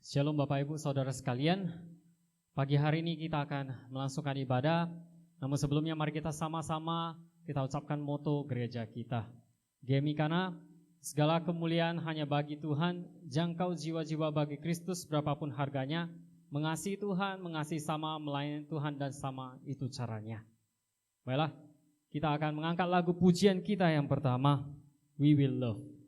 Shalom Bapak Ibu Saudara sekalian. Pagi hari ini kita akan melangsungkan ibadah. Namun sebelumnya mari kita sama-sama kita ucapkan moto gereja kita. Gemikana, segala kemuliaan hanya bagi Tuhan, jangkau jiwa-jiwa bagi Kristus berapapun harganya, mengasihi Tuhan, mengasihi sama, melayani Tuhan dan sama, itu caranya. Baiklah, kita akan mengangkat lagu pujian kita yang pertama, We Will Love.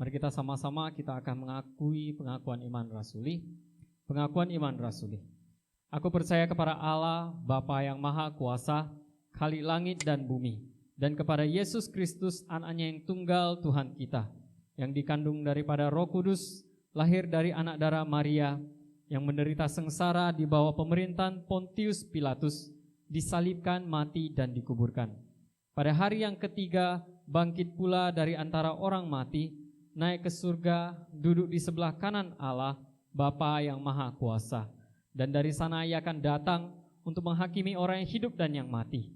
Mari kita sama-sama kita akan mengakui pengakuan iman rasuli. Pengakuan iman rasuli. Aku percaya kepada Allah, Bapa yang Maha Kuasa, Khalik langit dan bumi, dan kepada Yesus Kristus, Anaknya yang tunggal Tuhan kita, yang dikandung daripada Roh Kudus, lahir dari anak darah Maria, yang menderita sengsara di bawah pemerintahan Pontius Pilatus, disalibkan, mati, dan dikuburkan. Pada hari yang ketiga, bangkit pula dari antara orang mati, naik ke surga, duduk di sebelah kanan Allah, Bapa yang Maha Kuasa. Dan dari sana Ia akan datang untuk menghakimi orang yang hidup dan yang mati.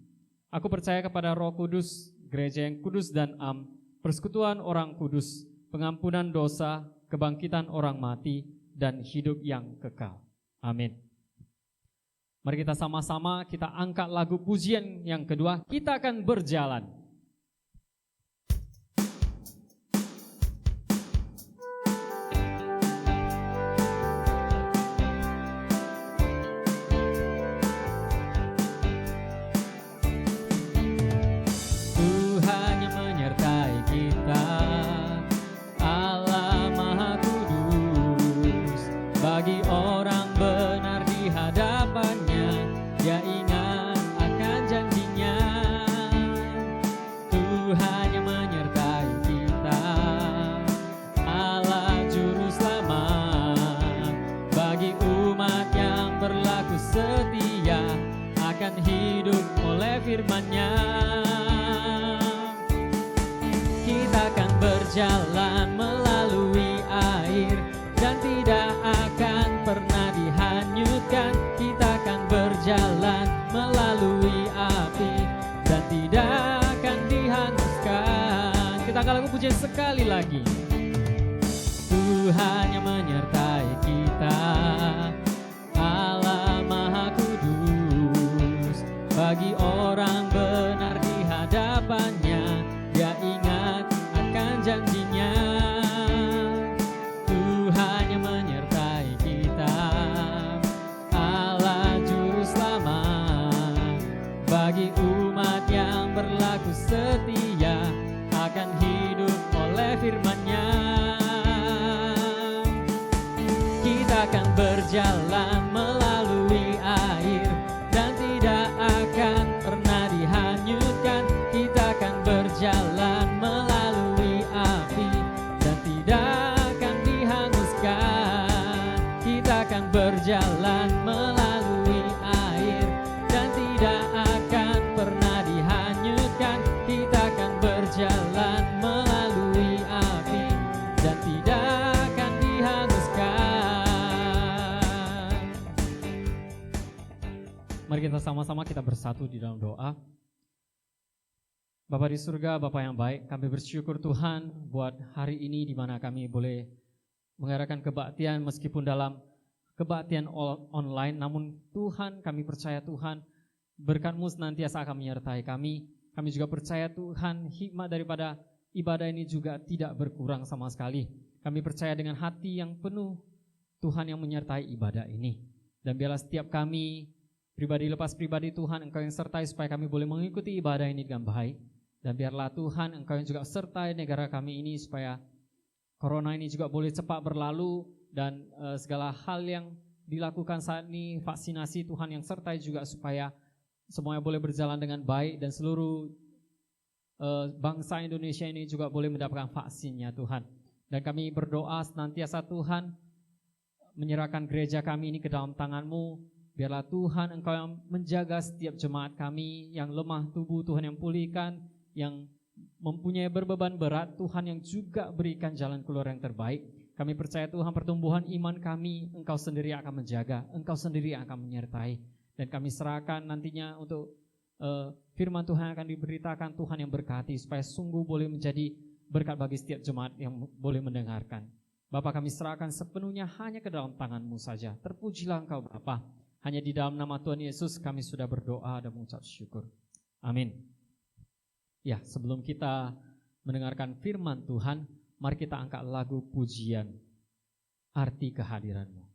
Aku percaya kepada Roh Kudus, gereja yang kudus dan am, persekutuan orang kudus, pengampunan dosa, kebangkitan orang mati, dan hidup yang kekal. Amin. Mari kita sama-sama kita angkat lagu pujian yang kedua. Kita akan berjalan. Tuhan yang menyertai kita, Allah Maha Kudus. Bagi orang benar di hadapannya, Dia ingat akan janjinya. Tuhan yang menyertai kita, Allah Juru Selamat. Bagi umat yang berlaku setia, akan hidup oleh firman-Nya. Kita akan berjalan melalui air dan tidak akan pernah dihanyutkan. Kita akan berjalan melalui api dan tidak akan dihanguskan. Kita akan lagu pujian sekali lagi. Tuhan yang menyertai kita, Allah Maha Kudus. Bagi orang benar di hadapannya, Dia ingat akan janjinya. Tuhan yang menyertai kita, Allah Juru Selamat. Bagi umat yang berlaku setia, akan hidup oleh firman-Nya. Kita akan berjalan melalui air dan tidak akan pernah dihanyutkan. Kita akan berjalan melalui api dan tidak akan dihanguskan. Kita akan berjalan melalui air dan tidak akan pernah dihanyutkan. Kita akan berjalan melalui api dan tidak akan dihanguskan. Mari kita sama-sama kita bersatu di dalam doa. Bapa di surga, Bapa yang baik, kami bersyukur Tuhan buat hari ini di mana kami boleh mengadakan kebaktian meskipun dalam kebaktian online. Namun Tuhan, kami percaya Tuhan berkat-Mu senantiasa akan menyertai kami. Kami juga percaya Tuhan hikmat daripada ibadah ini juga tidak berkurang sama sekali. Kami percaya dengan hati yang penuh Tuhan yang menyertai ibadah ini. Dan biarlah setiap kami pribadi lepas pribadi Tuhan Engkau yang sertai supaya kami boleh mengikuti ibadah ini dengan baik. Dan biarlah Tuhan Engkau yang juga sertai negara kami ini supaya corona ini juga boleh cepat berlalu. Dan segala hal yang dilakukan saat ini, vaksinasi Tuhan yang sertai juga supaya semuanya boleh berjalan dengan baik. Dan seluruh bangsa Indonesia ini juga boleh mendapatkan vaksinnya Tuhan. Dan kami berdoa senantiasa Tuhan menyerahkan gereja kami ini ke dalam tangan-Mu. Biarlah Tuhan Engkau yang menjaga setiap jemaat kami yang lemah tubuh, Tuhan yang pulihkan, yang mempunyai berbeban berat, Tuhan yang juga berikan jalan keluar yang terbaik. Kami percaya Tuhan pertumbuhan iman kami Engkau sendiri akan menjaga, Engkau sendiri akan menyertai. Dan kami serahkan nantinya untuk firman Tuhan yang akan diberitakan, Tuhan yang berkati supaya sungguh boleh menjadi berkat bagi setiap jemaat yang boleh mendengarkan. Bapa, kami serahkan sepenuhnya hanya ke dalam tangan-Mu saja. Terpujilah Engkau Bapa. Hanya di dalam nama Tuhan Yesus kami sudah berdoa dan mengucap syukur. Amin. Ya, sebelum kita mendengarkan firman Tuhan, mari kita angkat lagu pujian, Arti Kehadiran-Mu.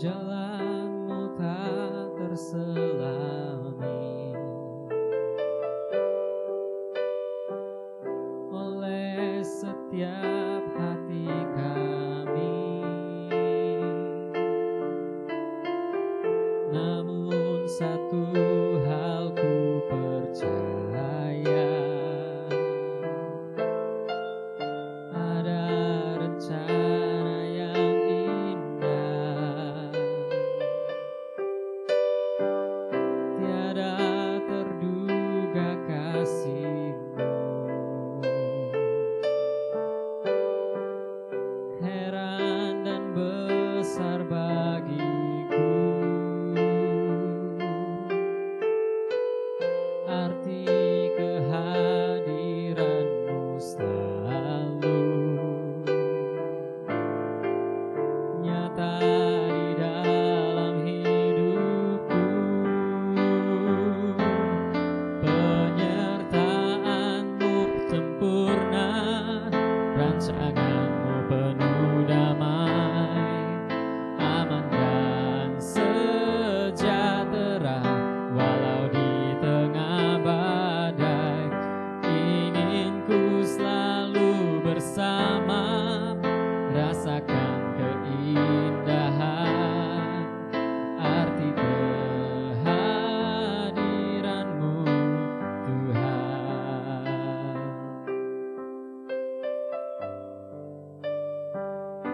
Jalan-Mu tak terselami oleh setiap hati kami.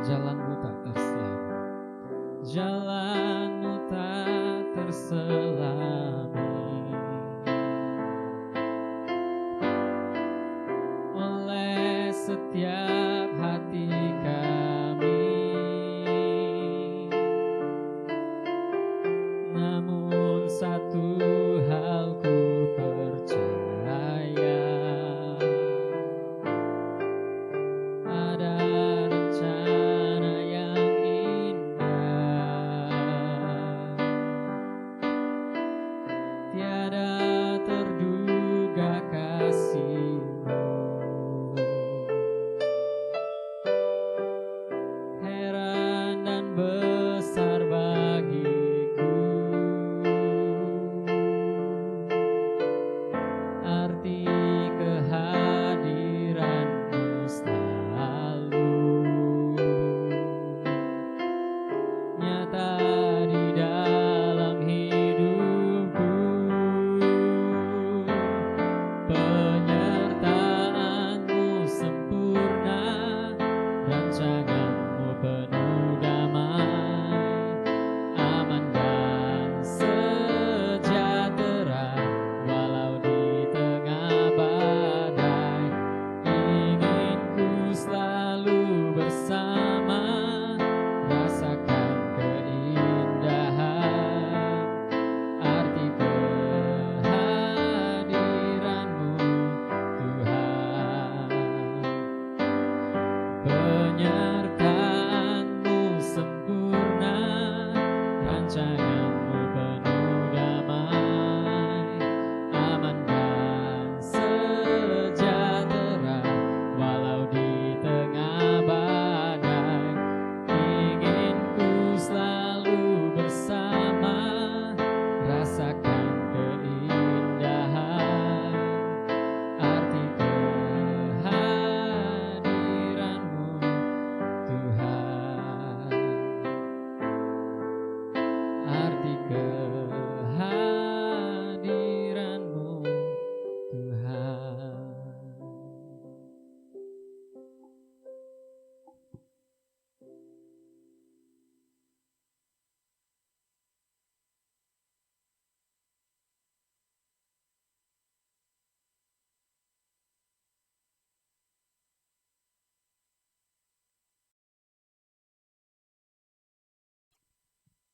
jalanmu tak terselami, jalanmu tak terselami. Oleh setiap hati kami, namun satu hal ku percaya, ada rencana yang indah, tiada terduga kasih-Mu, heran dan besar bagiku arti kehadiran-Mu selalu nyata di dalam hidupku. Penyertaan-Mu sempurna, rancangan-Mu penuh damai, aman dan sejahtera walau di tengah badai. Ingin ku selalu bersama, rasakan keindahan arti kehadiran-Mu Tuhan. Penyertaan-Mu sempurna, rancangan-Mu penuh damai, aman dan sejahtera walau di tengah badai. Ingin ku selalu bersama, rasakan keindahan arti kehadiran-Mu Tuhan, arti kehadiran-Mu Tuhan.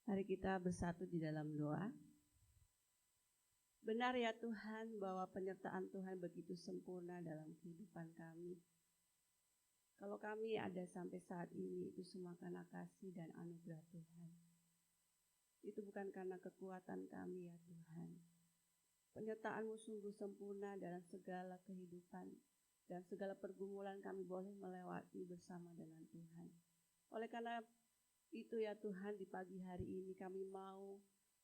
Mari kita bersatu di dalam doa. Benar ya Tuhan bahwa penyertaan Tuhan begitu sempurna dalam kehidupan kami. Kalau kami ada sampai saat ini, itu semua karena kasih dan anugerah Tuhan. Itu bukan karena kekuatan kami ya Tuhan. Penyertaan-Mu sungguh sempurna dalam segala kehidupan dan segala pergumulan kami boleh melewati bersama dengan Tuhan. Oleh karena itu ya Tuhan, di pagi hari ini kami mau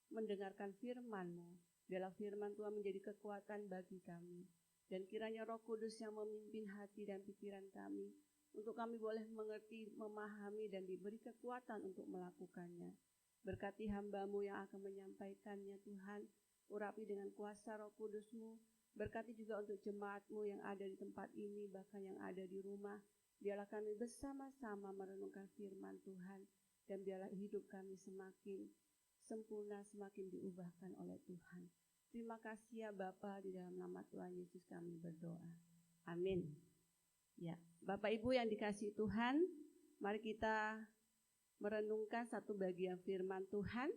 mendengarkan firman-Mu. Biarlah firman Tuhan menjadi kekuatan bagi kami. Dan kiranya Roh Kudus yang memimpin hati dan pikiran kami, untuk kami boleh mengerti, memahami, dan diberi kekuatan untuk melakukannya. Berkati hamba-Mu yang akan menyampaikannya Tuhan. Urapi dengan kuasa Roh Kudus-Mu. Berkati juga untuk jemaat-Mu yang ada di tempat ini, bahkan yang ada di rumah. Biarlah kami bersama-sama merenungkan firman Tuhan. Dan biarlah hidup kami semakin sempurna, semakin diubahkan oleh Tuhan. Terima kasih ya Bapa, di dalam nama Tuhan Yesus kami berdoa. Amin. Ya, Bapak Ibu yang dikasihi Tuhan, mari kita merenungkan satu bagian firman Tuhan.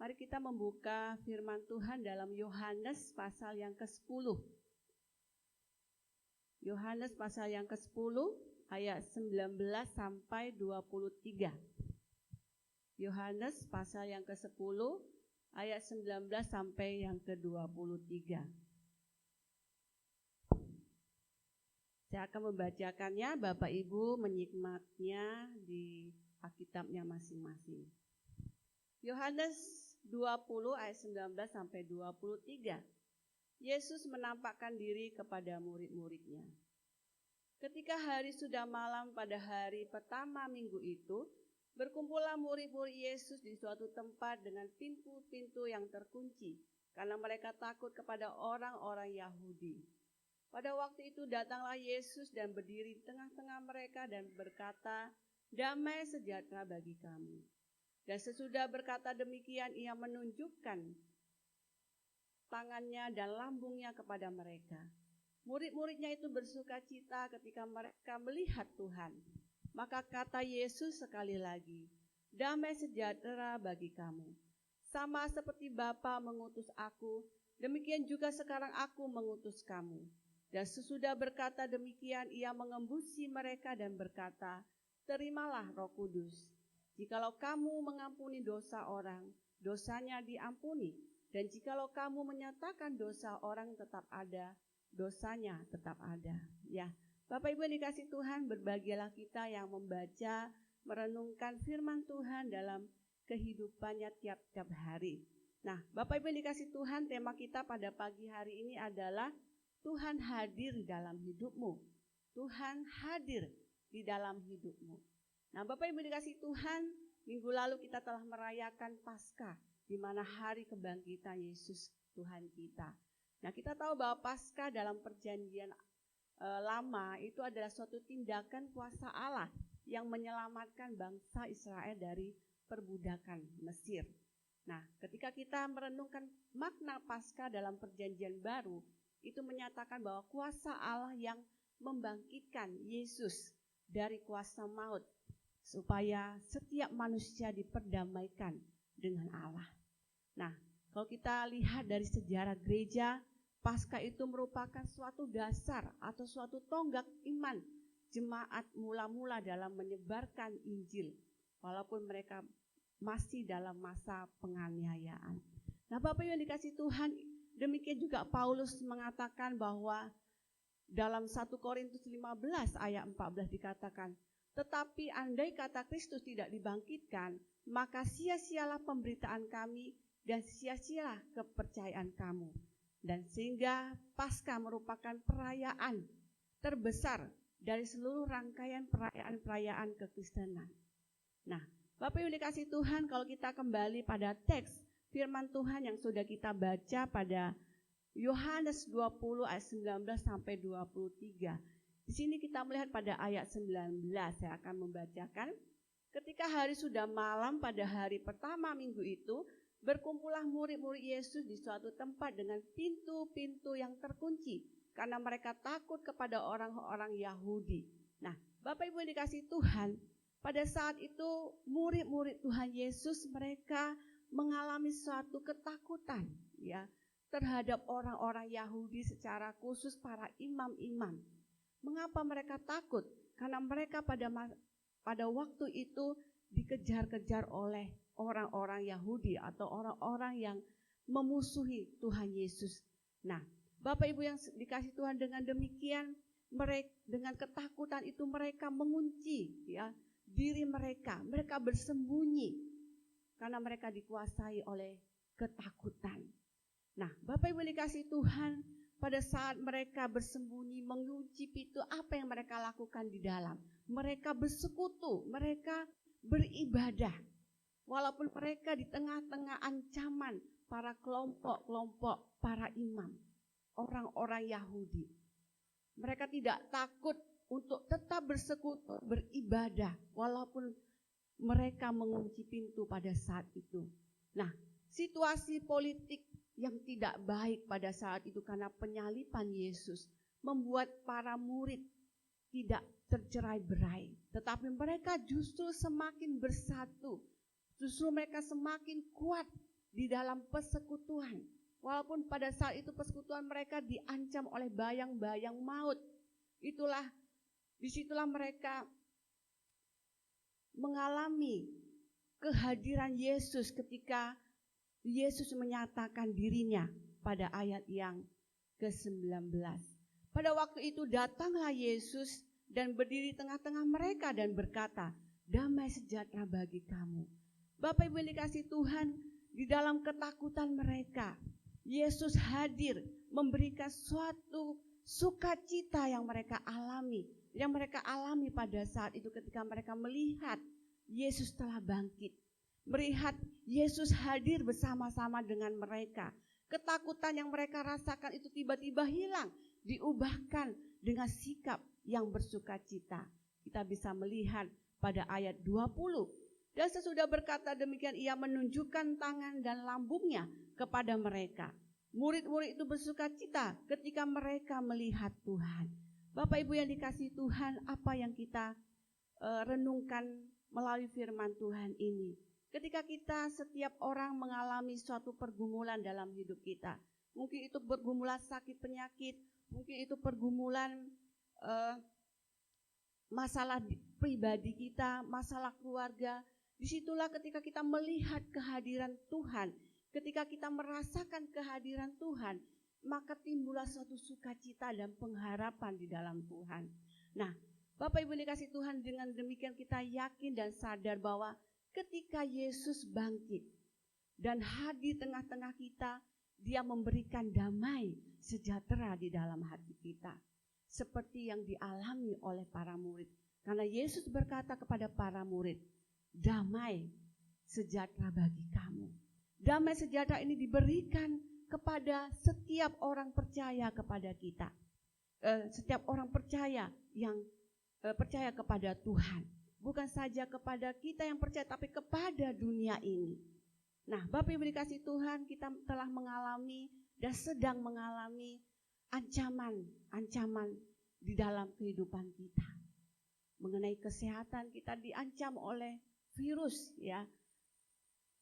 Mari kita membuka firman Tuhan dalam Yohanes pasal yang ke-10. Yohanes pasal yang ke-10 ayat 19 sampai 23. Yohanes pasal yang ke-10 ayat 19 sampai yang ke-23. Saya akan membacakannya, Bapak Ibu menyikmatnya di Alkitabnya masing-masing. Yohanes 20 ayat 19 sampai 23. Yesus menampakkan diri kepada murid-muridnya. Ketika hari sudah malam pada hari pertama minggu itu, berkumpullah murid-murid Yesus di suatu tempat dengan pintu-pintu yang terkunci, karena mereka takut kepada orang-orang Yahudi. Pada waktu itu datanglah Yesus dan berdiri di tengah-tengah mereka dan berkata, damai sejahtera bagi kamu. Dan sesudah berkata demikian, ia menunjukkan tangannya dan lambungnya kepada mereka. Murid-muridnya itu bersuka cita ketika mereka melihat Tuhan. Maka kata Yesus sekali lagi, damai sejahtera bagi kamu. Sama seperti Bapa mengutus aku, demikian juga sekarang aku mengutus kamu. Dan sesudah berkata demikian, ia mengembusi mereka dan berkata, terimalah Roh Kudus. Jikalau kamu mengampuni dosa orang, dosanya diampuni. Dan jikalau kamu menyatakan dosa orang tetap ada, dosanya tetap ada. Ya, Bapak Ibu yang dikasih Tuhan, berbahagialah kita yang membaca, merenungkan firman Tuhan dalam kehidupannya tiap-tiap hari. Nah, Bapak Ibu yang dikasih Tuhan, tema kita pada pagi hari ini adalah Tuhan hadir di dalam hidupmu. Tuhan hadir di dalam hidupmu. Nah, Bapak Ibu yang dikasih Tuhan, minggu lalu kita telah merayakan Paskah, di mana hari kebangkitan Yesus Tuhan kita. Nah, kita tahu bahwa Paskah dalam perjanjian lama itu adalah suatu tindakan kuasa Allah yang menyelamatkan bangsa Israel dari perbudakan Mesir. Nah, ketika kita merenungkan makna Paskah dalam perjanjian baru, itu menyatakan bahwa kuasa Allah yang membangkitkan Yesus dari kuasa maut, supaya setiap manusia diperdamaikan dengan Allah. Nah, kalau kita lihat dari sejarah gereja, Paskah itu merupakan suatu dasar atau suatu tonggak iman jemaat mula-mula dalam menyebarkan Injil, walaupun mereka masih dalam masa penganiayaan. Nah, Bapak yang dikasih Tuhan, demikian juga Paulus mengatakan bahwa dalam 1 Korintus 15 ayat 14 dikatakan, tetapi andai kata Kristus tidak dibangkitkan, maka sia-sialah pemberitaan kami dan sia-sialah kepercayaan kamu. Dan sehingga Paskah merupakan perayaan terbesar dari seluruh rangkaian perayaan-perayaan kekristenan. Nah, Bapak yang dikasih Tuhan, kalau kita kembali pada teks firman Tuhan yang sudah kita baca pada Yohanes 20 ayat 19 sampai 23. Di sini kita melihat pada ayat 19, saya akan membacakan. Ketika hari sudah malam pada hari pertama minggu itu, berkumpullah murid-murid Yesus di suatu tempat dengan pintu-pintu yang terkunci, karena mereka takut kepada orang-orang Yahudi. Nah, Bapak Ibu yang dikasih Tuhan, pada saat itu murid-murid Tuhan Yesus mereka mengalami suatu ketakutan ya terhadap orang-orang Yahudi, secara khusus para imam-imam. Mengapa mereka takut? Karena mereka pada waktu itu dikejar-kejar oleh orang-orang Yahudi atau orang-orang yang memusuhi Tuhan Yesus. Nah, Bapak Ibu yang dikasih Tuhan, dengan demikian mereka dengan ketakutan itu mereka mengunci ya diri mereka bersembunyi karena mereka dikuasai oleh ketakutan. Nah, Bapak Ibu dikasih Tuhan, pada saat mereka bersembunyi mengunci pintu, apa yang mereka lakukan di dalam? Mereka bersekutu, mereka beribadah. Walaupun mereka di tengah-tengah ancaman para kelompok-kelompok para imam, orang-orang Yahudi. Mereka tidak takut untuk tetap bersekutu, beribadah, walaupun mereka mengunci pintu pada saat itu. Nah, situasi politik yang tidak baik pada saat itu karena penyaliban Yesus membuat para murid tidak tercerai-berai, tetapi mereka justru semakin bersatu. Justru mereka semakin kuat di dalam persekutuan. Walaupun pada saat itu persekutuan mereka diancam oleh bayang-bayang maut. Disitulah mereka mengalami kehadiran Yesus ketika Yesus menyatakan dirinya pada ayat yang ke-19. Pada waktu itu datanglah Yesus dan berdiri tengah-tengah mereka dan berkata, damai sejahtera bagi kamu. Bapak Ibu yang dikasih Tuhan, di dalam ketakutan mereka, Yesus hadir memberikan suatu sukacita yang mereka alami pada saat itu ketika mereka melihat Yesus telah bangkit. Melihat Yesus hadir bersama-sama dengan mereka. Ketakutan yang mereka rasakan itu tiba-tiba hilang, diubahkan dengan sikap yang bersukacita. Kita bisa melihat pada ayat 20. Dan sesudah berkata demikian ia menunjukkan tangan dan lambungnya kepada mereka. Murid-murid itu bersukacita ketika mereka melihat Tuhan. Bapak Ibu yang dikasihi Tuhan, apa yang kita renungkan melalui firman Tuhan ini? Ketika kita setiap orang mengalami suatu pergumulan dalam hidup kita. Mungkin itu pergumulan sakit penyakit, mungkin itu pergumulan masalah pribadi kita, masalah keluarga. Disitulah ketika kita melihat kehadiran Tuhan, ketika kita merasakan kehadiran Tuhan, maka timbullah suatu sukacita dan pengharapan di dalam Tuhan. Nah, Bapak Ibu dikasih Tuhan, dengan demikian kita yakin dan sadar bahwa ketika Yesus bangkit dan hadir tengah-tengah kita, Dia memberikan damai sejahtera di dalam hati kita. Seperti yang dialami oleh para murid. Karena Yesus berkata kepada para murid, damai sejahtera bagi kamu. Damai sejahtera ini diberikan kepada setiap orang percaya kepada kita. Setiap orang percaya yang percaya kepada Tuhan. Bukan saja kepada kita yang percaya, tapi kepada dunia ini. Nah, Bapak Ibu dikasih Tuhan, kita telah mengalami dan sedang mengalami ancaman di dalam kehidupan kita. Mengenai kesehatan kita diancam oleh virus, ya.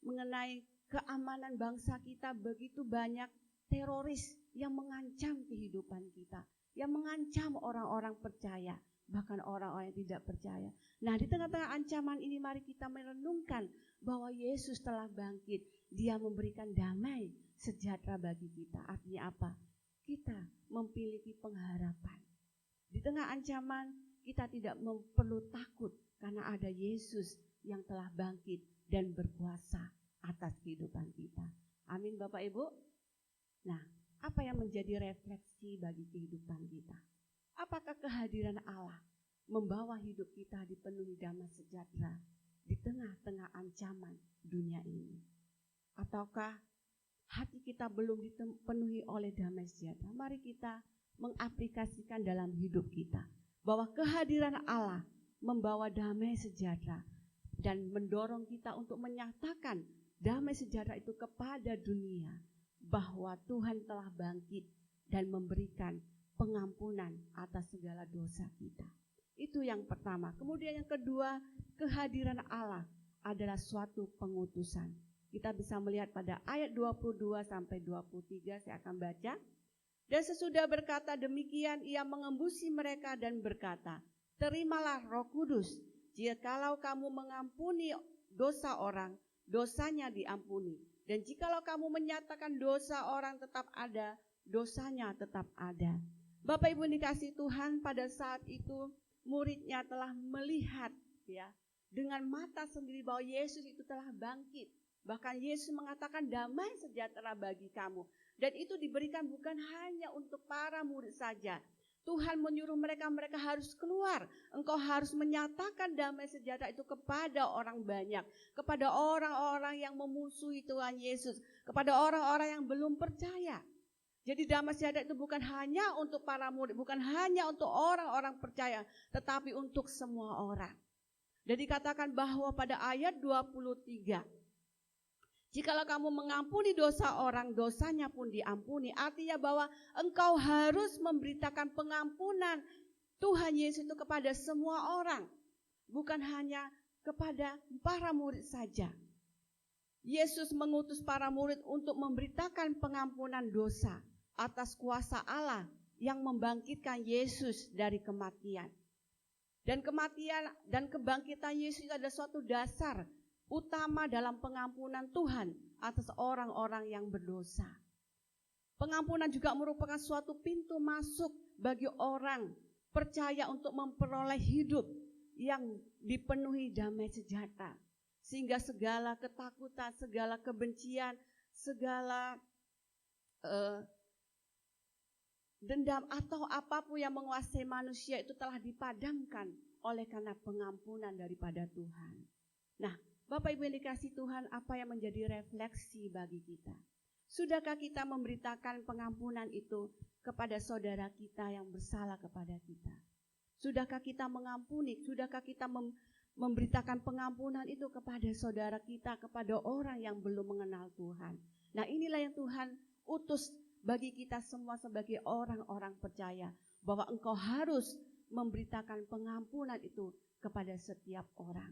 Mengenai keamanan bangsa kita, begitu banyak teroris yang mengancam kehidupan kita, yang mengancam orang-orang percaya, bahkan orang-orang yang tidak percaya. Nah, di tengah-tengah ancaman ini mari kita merenungkan bahwa Yesus telah bangkit. Dia memberikan damai sejahtera bagi kita. Artinya apa? Kita memiliki pengharapan. Di tengah ancaman kita tidak perlu takut karena ada Yesus yang telah bangkit dan berkuasa atas kehidupan kita. Amin Bapak Ibu. Nah, apa yang menjadi refleksi bagi kehidupan kita? Apakah kehadiran Allah membawa hidup kita dipenuhi damai sejahtera di tengah-tengah ancaman dunia ini? Ataukah hati kita belum dipenuhi oleh damai sejahtera? Mari kita mengaplikasikan dalam hidup kita bahwa kehadiran Allah membawa damai sejahtera dan mendorong kita untuk menyatakan damai sejahtera itu kepada dunia, bahwa Tuhan telah bangkit dan memberikan pengampunan atas segala dosa kita. Itu yang pertama. Kemudian yang kedua, kehadiran Allah adalah suatu pengutusan. Kita bisa melihat pada ayat 22 sampai 23, saya akan baca. Dan sesudah berkata demikian, ia mengembusi mereka dan berkata, terimalah Roh Kudus. Jikalau kamu mengampuni dosa orang, dosanya diampuni. Dan jikalau kamu menyatakan dosa orang tetap ada, dosanya tetap ada. Bapak Ibu dikasih Tuhan, pada saat itu muridnya telah melihat, ya, dengan mata sendiri bahwa Yesus itu telah bangkit. Bahkan Yesus mengatakan damai sejahtera bagi kamu. Dan itu diberikan bukan hanya untuk para murid saja. Tuhan menyuruh mereka harus keluar. Engkau harus menyatakan damai sejahtera itu kepada orang banyak. Kepada orang-orang yang memusuhi Tuhan Yesus. Kepada orang-orang yang belum percaya. Jadi damai sejahtera itu bukan hanya untuk para murid, bukan hanya untuk orang-orang percaya, tetapi untuk semua orang. Dan dikatakan bahwa pada ayat 23, jikalau kamu mengampuni dosa orang, dosanya pun diampuni. Artinya bahwa engkau harus memberitakan pengampunan Tuhan Yesus itu kepada semua orang, bukan hanya kepada para murid saja. Yesus mengutus para murid untuk memberitakan pengampunan dosa atas kuasa Allah yang membangkitkan Yesus dari kematian. Dan kematian dan kebangkitan Yesus adalah suatu dasar utama dalam pengampunan Tuhan atas orang-orang yang berdosa. Pengampunan juga merupakan suatu pintu masuk bagi orang percaya untuk memperoleh hidup yang dipenuhi damai sejahtera. Sehingga segala ketakutan, segala kebencian, segala dendam atau apapun yang menguasai manusia itu telah dipadamkan oleh karena pengampunan daripada Tuhan. Nah, Bapak Ibu yang dikasih Tuhan, apa yang menjadi refleksi bagi kita? Sudahkah kita memberitakan pengampunan itu kepada saudara kita yang bersalah kepada kita? Sudahkah kita mengampuni? Sudahkah kita memberitakan pengampunan itu kepada saudara kita, kepada orang yang belum mengenal Tuhan? Nah, inilah yang Tuhan utus bagi kita semua sebagai orang-orang percaya, bahwa engkau harus memberitakan pengampunan itu kepada setiap orang.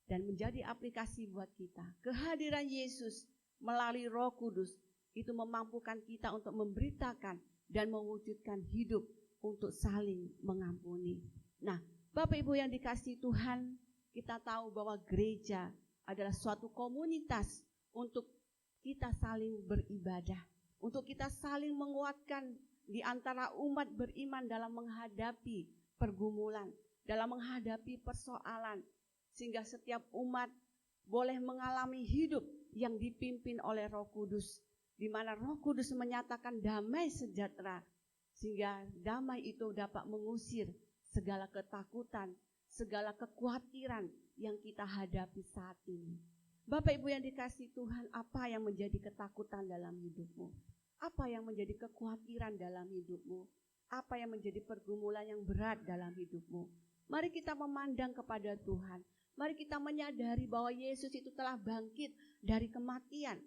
Dan menjadi aplikasi buat kita. Kehadiran Yesus melalui Roh Kudus itu memampukan kita untuk memberitakan dan mewujudkan hidup untuk saling mengampuni. Nah, Bapak Ibu yang dikasihi Tuhan, kita tahu bahwa gereja adalah suatu komunitas untuk kita saling beribadah, untuk kita saling menguatkan di antara umat beriman dalam menghadapi pergumulan, dalam menghadapi persoalan, sehingga setiap umat boleh mengalami hidup yang dipimpin oleh Roh Kudus, di mana Roh Kudus menyatakan damai sejahtera, sehingga damai itu dapat mengusir segala ketakutan, segala kekhawatiran yang kita hadapi saat ini. Bapak Ibu yang dikasihi Tuhan, apa yang menjadi ketakutan dalam hidupmu? Apa yang menjadi kekhawatiran dalam hidupmu? Apa yang menjadi pergumulan yang berat dalam hidupmu? Mari kita memandang kepada Tuhan. Mari kita menyadari bahwa Yesus itu telah bangkit dari kematian.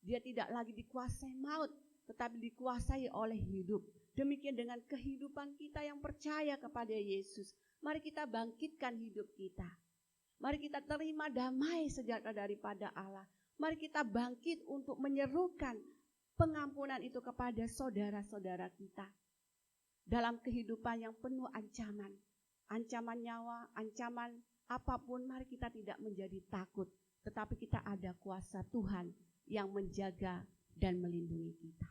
Dia tidak lagi dikuasai maut, tetapi dikuasai oleh hidup. Demikian dengan kehidupan kita yang percaya kepada Yesus. Mari kita bangkitkan hidup kita. Mari kita terima damai sejahtera daripada Allah. Mari kita bangkit untuk menyerukan pengampunan itu kepada saudara-saudara kita. Dalam kehidupan yang penuh ancaman. Ancaman nyawa, ancaman apapun, mari kita tidak menjadi takut, tetapi kita ada kuasa Tuhan yang menjaga dan melindungi kita.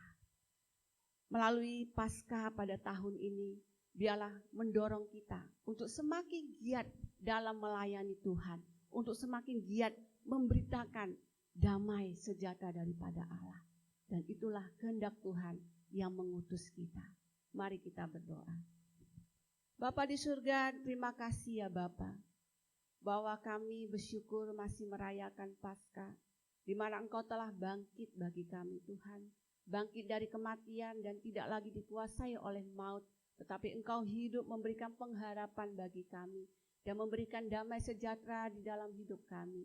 Melalui Paskah pada tahun ini, biarlah mendorong kita untuk semakin giat dalam melayani Tuhan, untuk semakin giat memberitakan damai sejahtera daripada Allah. Dan itulah kehendak Tuhan yang mengutus kita. Mari kita berdoa. Bapa di surga, terima kasih ya Bapa, bahwa kami bersyukur masih merayakan Paskah, di mana Engkau telah bangkit bagi kami Tuhan, bangkit dari kematian dan tidak lagi dikuasai oleh maut, tetapi Engkau hidup memberikan pengharapan bagi kami dan memberikan damai sejahtera di dalam hidup kami.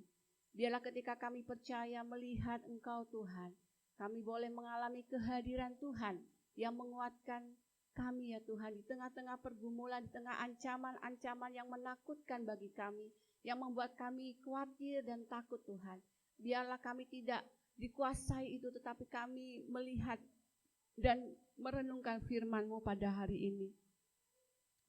Biarlah ketika kami percaya melihat Engkau Tuhan, kami boleh mengalami kehadiran Tuhan yang menguatkan kami ya Tuhan, di tengah-tengah pergumulan, di tengah ancaman-ancaman yang menakutkan bagi kami, yang membuat kami khawatir dan takut Tuhan. Biarlah kami tidak dikuasai itu, tetapi kami melihat dan merenungkan firman-Mu pada hari ini,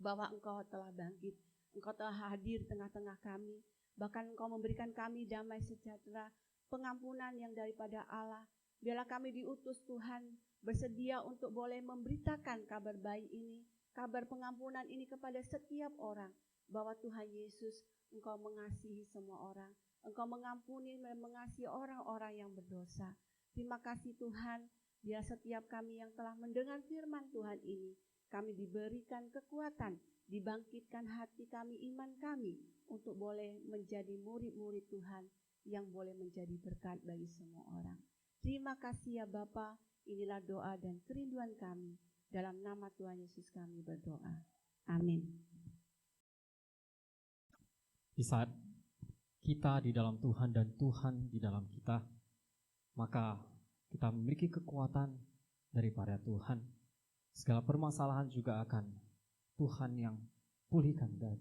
bahwa Engkau telah bangkit, Engkau telah hadir di tengah-tengah kami, bahkan Engkau memberikan kami damai sejahtera, pengampunan yang daripada Allah. Biarlah kami diutus Tuhan, bersedia untuk boleh memberitakan kabar baik ini, kabar pengampunan ini kepada setiap orang, bahwa Tuhan Yesus, Engkau mengasihi semua orang, Engkau mengampuni dan mengasihi orang-orang yang berdosa. Terima kasih Tuhan, biar setiap kami yang telah mendengar firman Tuhan ini, kami diberikan kekuatan, dibangkitkan hati kami, iman kami, untuk boleh menjadi murid-murid Tuhan, yang boleh menjadi berkat bagi semua orang. Terima kasih ya Bapa, inilah doa dan kerinduan kami. Dalam nama Tuhan Yesus kami berdoa. Amin. Di saat kita di dalam Tuhan dan Tuhan di dalam kita, maka kita memiliki kekuatan daripada Tuhan. Segala permasalahan juga akan Tuhan yang pulihkan dan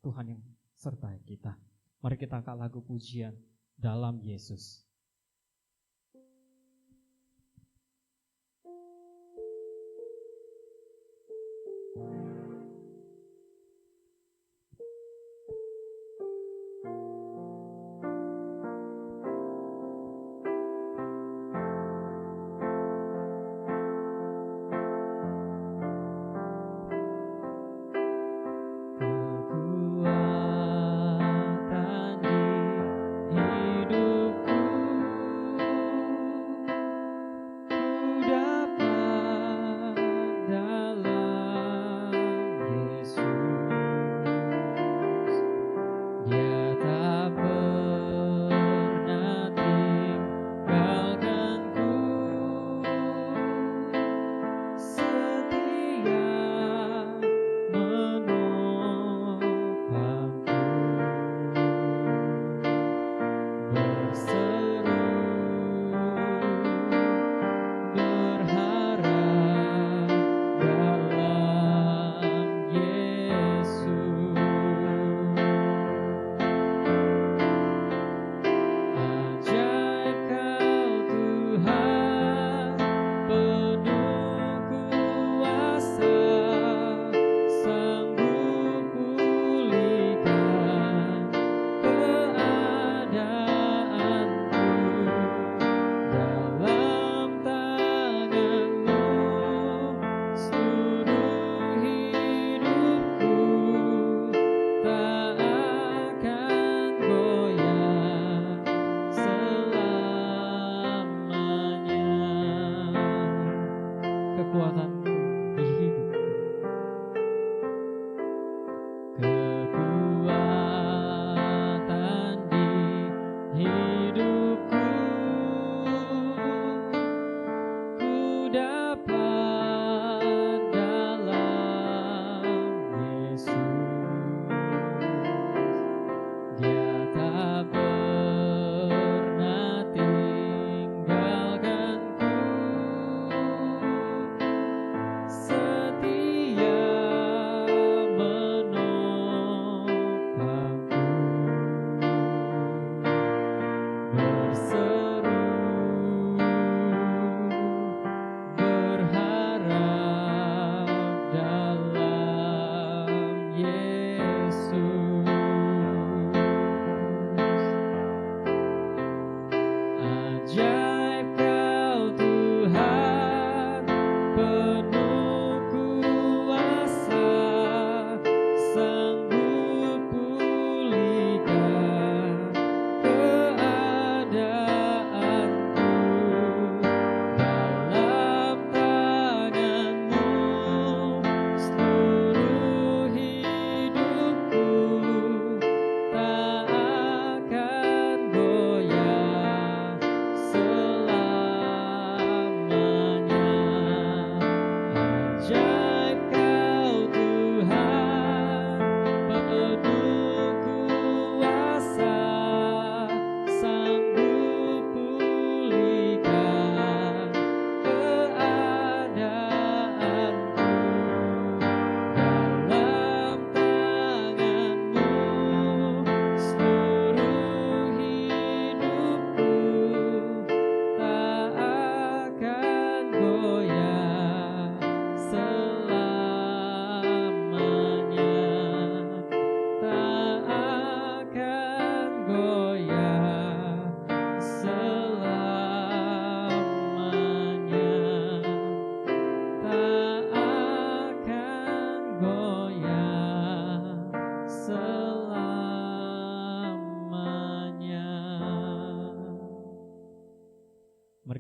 Tuhan yang sertai kita. Mari kita angkat lagu pujian dalam Yesus. Kekuatan di hidupku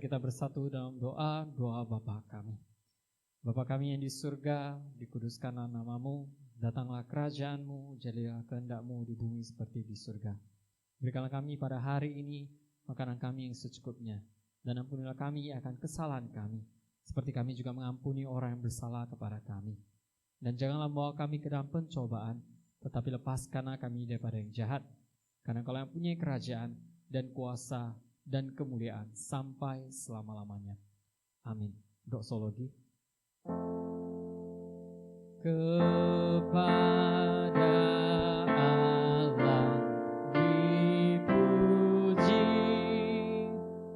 Mari kita bersatu dalam doa Bapa kami. Bapa kami yang di surga, dikuduskanlah namamu, datanglah kerajaanmu, jadilah kehendak-mu di bumi seperti di surga. Berikanlah kami pada hari ini makanan kami yang secukupnya, dan ampunilah kami akan kesalahan kami, seperti kami juga mengampuni orang yang bersalah kepada kami. Dan janganlah membawa kami ke dalam pencobaan, tetapi lepaskanlah kami daripada yang jahat, karena Engkau yang punya kerajaan dan kuasa dan kemuliaan sampai selama-lamanya. Amin. Doksologi. Kepada Allah dipuji,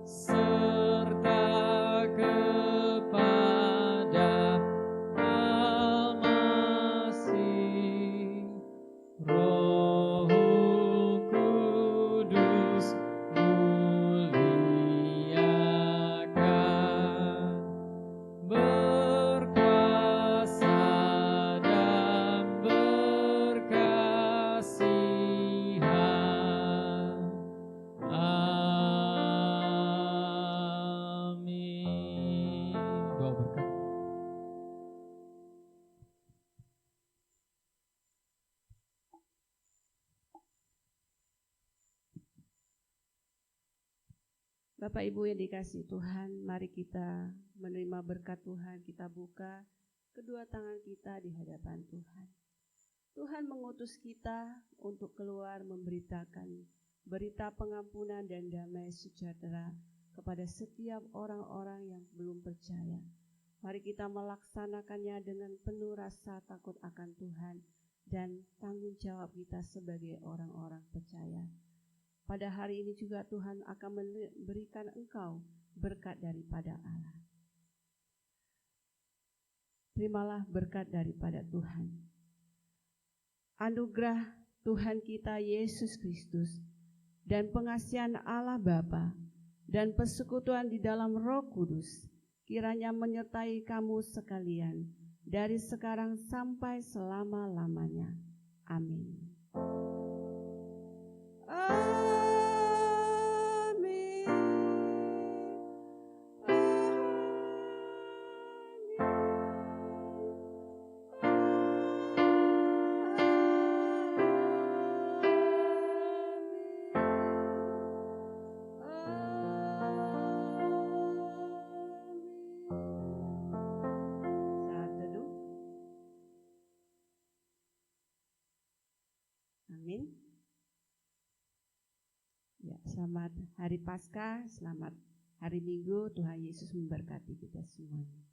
serta kepada Al-Masih, Roh Kudus muliakan, berkuasa dan berkasihan. Amin. Doa berkat. Bapak Ibu yang dikasihi Tuhan, mari kita menerima berkat Tuhan. Kita buka kedua tangan kita di hadapan Tuhan. Tuhan mengutus kita untuk keluar memberitakan berita pengampunan dan damai sejahtera kepada setiap orang-orang yang belum percaya. Mari kita melaksanakannya dengan penuh rasa takut akan Tuhan dan tanggung jawab kita sebagai orang-orang percaya. Pada hari ini juga Tuhan akan memberikan engkau berkat daripada Allah. Terimalah berkat daripada Tuhan. Anugerah Tuhan kita Yesus Kristus dan pengasihan Allah Bapa dan persekutuan di dalam Roh Kudus kiranya menyertai kamu sekalian dari sekarang sampai selama-lamanya. Amin. Amin. Ya, selamat hari Paskah, selamat hari Minggu. Tuhan Yesus memberkati kita semuanya.